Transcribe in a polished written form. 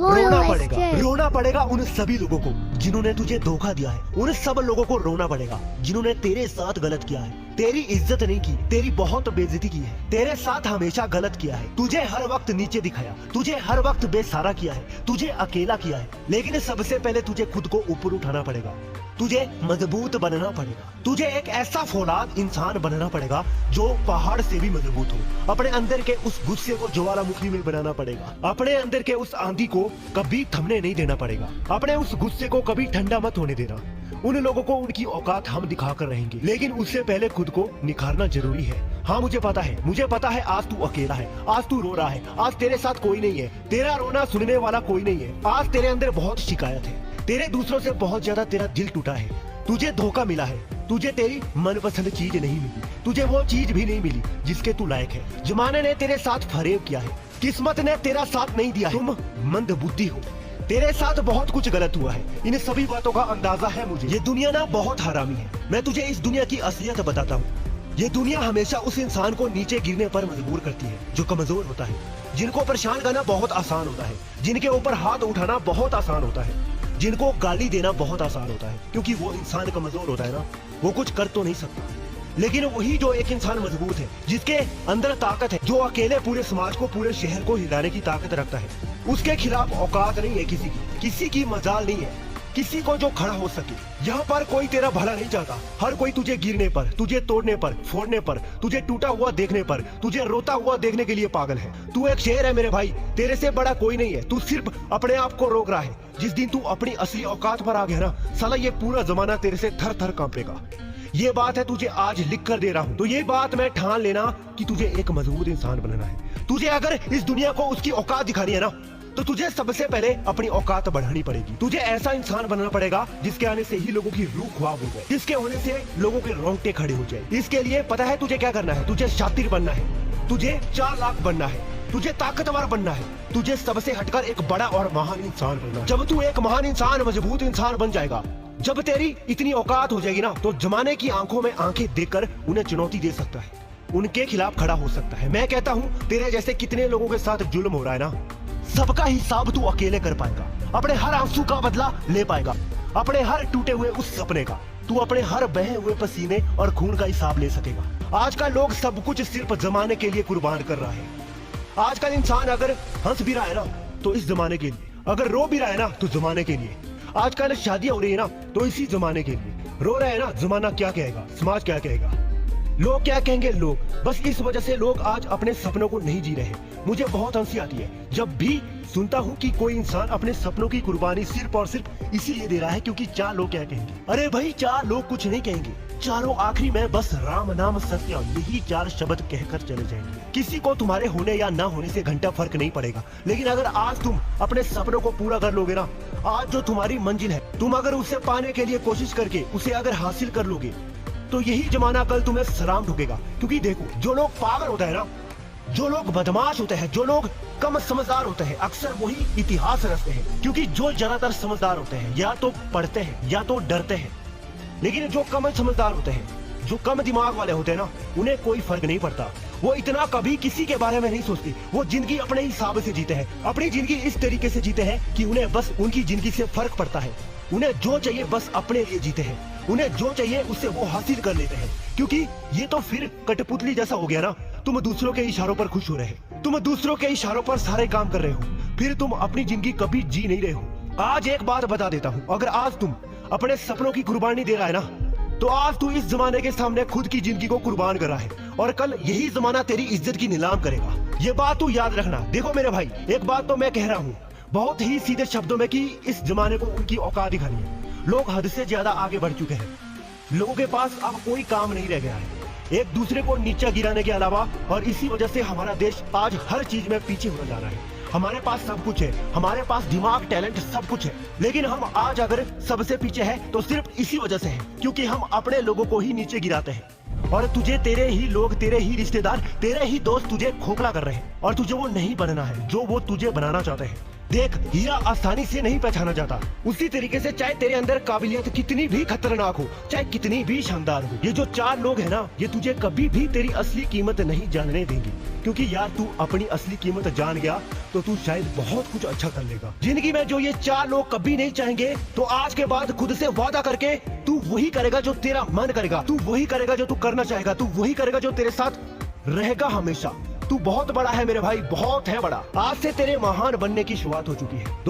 रोना पड़ेगा उन सभी लोगों को जिन्होंने तुझे धोखा दिया है। उन सब लोगों को रोना पड़ेगा जिन्होंने तेरे साथ गलत किया है, तेरी इज्जत नहीं की, तेरी बहुत बेइज्जती की है, तेरे साथ हमेशा गलत किया है, तुझे हर वक्त नीचे दिखाया, तुझे हर वक्त बेसहारा किया है, तुझे अकेला किया है। लेकिन सबसे पहले तुझे खुद को ऊपर उठाना पड़ेगा, तुझे मजबूत बनना पड़ेगा, तुझे एक ऐसा फौलाद इंसान बनना पड़ेगा जो पहाड़ से भी मजबूत हो। अपने अंदर के उस गुस्से को ज्वालामुखी में बनाना पड़ेगा, अपने अंदर के उस आंधी को कभी थमने नहीं देना पड़ेगा, अपने उस गुस्से को कभी ठंडा मत होने देना। उन लोगों को उनकी औकात हम दिखाकर रहेंगे, लेकिन उससे पहले खुद को निखारना जरूरी है। हाँ मुझे पता है आज तू अकेला है, आज तू रो रहा है, आज तेरे साथ कोई नहीं है, तेरा रोना सुनने वाला कोई नहीं है। आज तेरे अंदर बहुत शिकायत है, तेरे दूसरों से बहुत ज्यादा तेरा दिल टूटा है, तुझे धोखा मिला है, तुझे तेरी मनपसंद चीज नहीं मिली, तुझे वो चीज भी नहीं मिली जिसके तू लायक है। जमाने ने तेरे साथ फरेब किया है, किस्मत ने तेरा साथ नहीं दिया है, तुम मंदबुद्धि हो, तेरे साथ बहुत कुछ गलत हुआ है। इन सभी बातों का अंदाजा है मुझे। ये दुनिया ना बहुत हरामी है, मैं तुझे इस दुनिया की असलियत बताता हूँ। ये दुनिया हमेशा उस इंसान को नीचे गिरने पर मजबूर करती है जो कमजोर होता है, जिनको परेशान करना बहुत आसान होता है, जिनके ऊपर हाथ उठाना बहुत आसान होता है, जिनको गाली देना बहुत आसान होता है, क्योंकि वो इंसान कमजोर होता है ना, वो कुछ कर तो नहीं सकता। लेकिन वही जो एक इंसान मजबूत है, जिसके अंदर ताकत है, जो अकेले पूरे समाज को, पूरे शहर को हिलाने की ताकत रखता है, उसके खिलाफ औकात नहीं है किसी की मजाल नहीं है, किसी को जो खड़ा हो सके। यहाँ पर कोई तेरा भला नहीं चाहता, हर कोई तुझे गिरने पर, तुझे तोड़ने पर, फोड़ने पर, तुझे टूटा हुआ देखने पर, तुझे रोता हुआ देखने के लिए पागल है। तू एक शेर है मेरे भाई, तेरे से बड़ा कोई नहीं है, तू सिर्फ अपने आप को रोक रहा है। जिस दिन तू अपनी असली औकात पर आ गया ना, साला ये पूरा जमाना तेरे से थर थर कांपेगा। ये बात है तुझे आज लिख कर दे रहा हूँ, तो ये बात मैं ठान लेना कि तुझे एक मजबूत इंसान बनना है। तुझे अगर इस दुनिया को उसकी औकात दिखानी है ना, तो तुझे सबसे पहले अपनी औकात बढ़ानी पड़ेगी। तुझे ऐसा इंसान बनना पड़ेगा जिसके आने से ही लोगों की रूह ख्वाब हो जाए, जिसके होने से लोगों के रोंगटे खड़े हो जाए। इसके लिए पता है तुझे क्या करना है? तुझे शातिर बनना है, तुझे चालाक बनना है, तुझे ताकतवर बनना है, तुझे सबसे हटकर एक बड़ा और महान इंसान बनना है। जब तू एक महान इंसान, मजबूत इंसान बन जाएगा, जब तेरी इतनी औकात हो जाएगी ना, तो जमाने की आंखों में आंखें देखकर उन्हें चुनौती दे सकता है, उनके खिलाफ खड़ा हो सकता है। मैं कहता हूँ तेरे जैसे कितने लोगों के साथ जुल्म हो रहा है ना, सबका हिसाब तू अकेले कर पाएगा, अपने हर आंसू का बदला ले पाएगा, अपने हर टूटे हुए उस सपने का, तू अपने हर बहे हुए पसीने और खून का हिसाब ले सकेगा। आज का लोग सब कुछ सिर्फ जमाने के लिए कुर्बान कर रहा है। आज का इंसान अगर हंस भी रहा है ना, तो इस जमाने के लिए, अगर रो भी रहा है ना, तो जमाने के लिए। आजकल शादियां हो रही है ना, तो इसी जमाने के लिए। रो रहे हैं ना, जमाना क्या कहेगा, समाज क्या कहेगा, लोग क्या कहेंगे लोग। बस इस वजह से लोग आज अपने सपनों को नहीं जी रहे। मुझे बहुत हंसी आती है जब भी सुनता हूँ कि कोई इंसान अपने सपनों की कुर्बानी सिर्फ और सिर्फ इसीलिए दे रहा है क्योंकि चार लोग क्या कहेंगे। अरे भाई, चार लोग कुछ नहीं कहेंगे, चारों आखिरी में बस राम नाम सत्य, यही चार शब्द कहकर चले जाएंगे। किसी को तुम्हारे होने या ना होने से घंटा फर्क नहीं पड़ेगा, लेकिन अगर आज तुम अपने सपनों को पूरा कर लोगे ना, आज जो तुम्हारी मंजिल है, तुम अगर उसे पाने के लिए कोशिश करके उसे अगर हासिल कर लोगे, तो यही जमाना कल तुम्हें सलाम ठोकेगा। क्योंकि देखो, जो लोग पागल होते हैं ना, जो लोग बदमाश होते हैं, जो लोग कम समझदार होते हैं, अक्सर वही इतिहास रचते हैं। क्योंकि जो ज्यादातर समझदार होते हैं या तो पढ़ते हैं या तो डरते हैं, लेकिन जो कम समझदार होते हैं, जो कम दिमाग वाले होते हैं ना, उन्हें कोई फर्क नहीं पड़ता। वो इतना कभी किसी के बारे में नहीं सोचते, वो जिंदगी अपने हिसाब से जीते हैं, अपनी जिंदगी इस तरीके से जीते हैं कि उन्हें बस उनकी जिंदगी से फर्क पड़ता है। उन्हें जो चाहिए बस अपने लिए जीते हैं, उन्हें जो चाहिए उससे वो हासिल कर लेते हैं। क्योंकि ये तो फिर कठपुतली जैसा हो गया ना, तुम दूसरों के इशारों पर खुश हो रहे हो, तुम दूसरों के इशारों पर सारे काम कर रहे हो, फिर तुम अपनी जिंदगी कभी जी नहीं रहे हो। आज एक बात बता देता हूँ, अगर आज तुम अपने सपनों की कुर्बानी दे रहा है ना, तो आज तू इस जमाने के सामने खुद की जिंदगी को कुर्बान कर रहा है, और कल यही जमाना तेरी इज्जत की नीलाम करेगा। ये बात तू याद रखना। देखो मेरे भाई, एक बात तो मैं कह रहा हूँ बहुत ही सीधे शब्दों में कि इस जमाने को उनकी औकात दिखानी है। लोग हद से ज्यादा आगे बढ़ चुके हैं, लोगों के पास अब कोई काम नहीं रह गया है एक दूसरे को नीचा गिराने के अलावा, और इसी वजह से हमारा देश आज हर चीज में पीछे होता जा रहा है। हमारे पास सब कुछ है, हमारे पास दिमाग, टैलेंट सब कुछ है, लेकिन हम आज अगर सबसे पीछे हैं तो सिर्फ इसी वजह से है क्योंकि हम अपने लोगों को ही नीचे गिराते हैं। और तुझे तेरे ही लोग, तेरे ही रिश्तेदार, तेरे ही दोस्त तुझे खोखला कर रहे हैं, और तुझे वो नहीं बनना है जो वो तुझे बनाना चाहते हैं। देख, हीरा आसानी से नहीं पहचाना जाता। उसी तरीके से चाहे तेरे अंदर काबिलियत कितनी भी खतरनाक हो, चाहे कितनी भी शानदार हो, ये जो 4 लोग हैं ना, ये तुझे कभी भी तेरी असली कीमत नहीं जानने देंगे। क्योंकि यार तू अपनी असली कीमत जान गया तो तू शायद बहुत कुछ अच्छा कर लेगा। जिंदगी में जो ये 4 लोग कभी नहीं चाहेंगे, तो आज के बाद खुद से वादा करके तू वही करेगा जो तेरा मन करेगा, तू वही करेगा जो तू करना चाहेगा, तू वही करेगा जो तेरे साथ रहेगा हमेशा। तू बहुत बड़ा है मेरे भाई, बहुत है बड़ा। आज से तेरे महान बनने की शुरुआत हो चुकी है।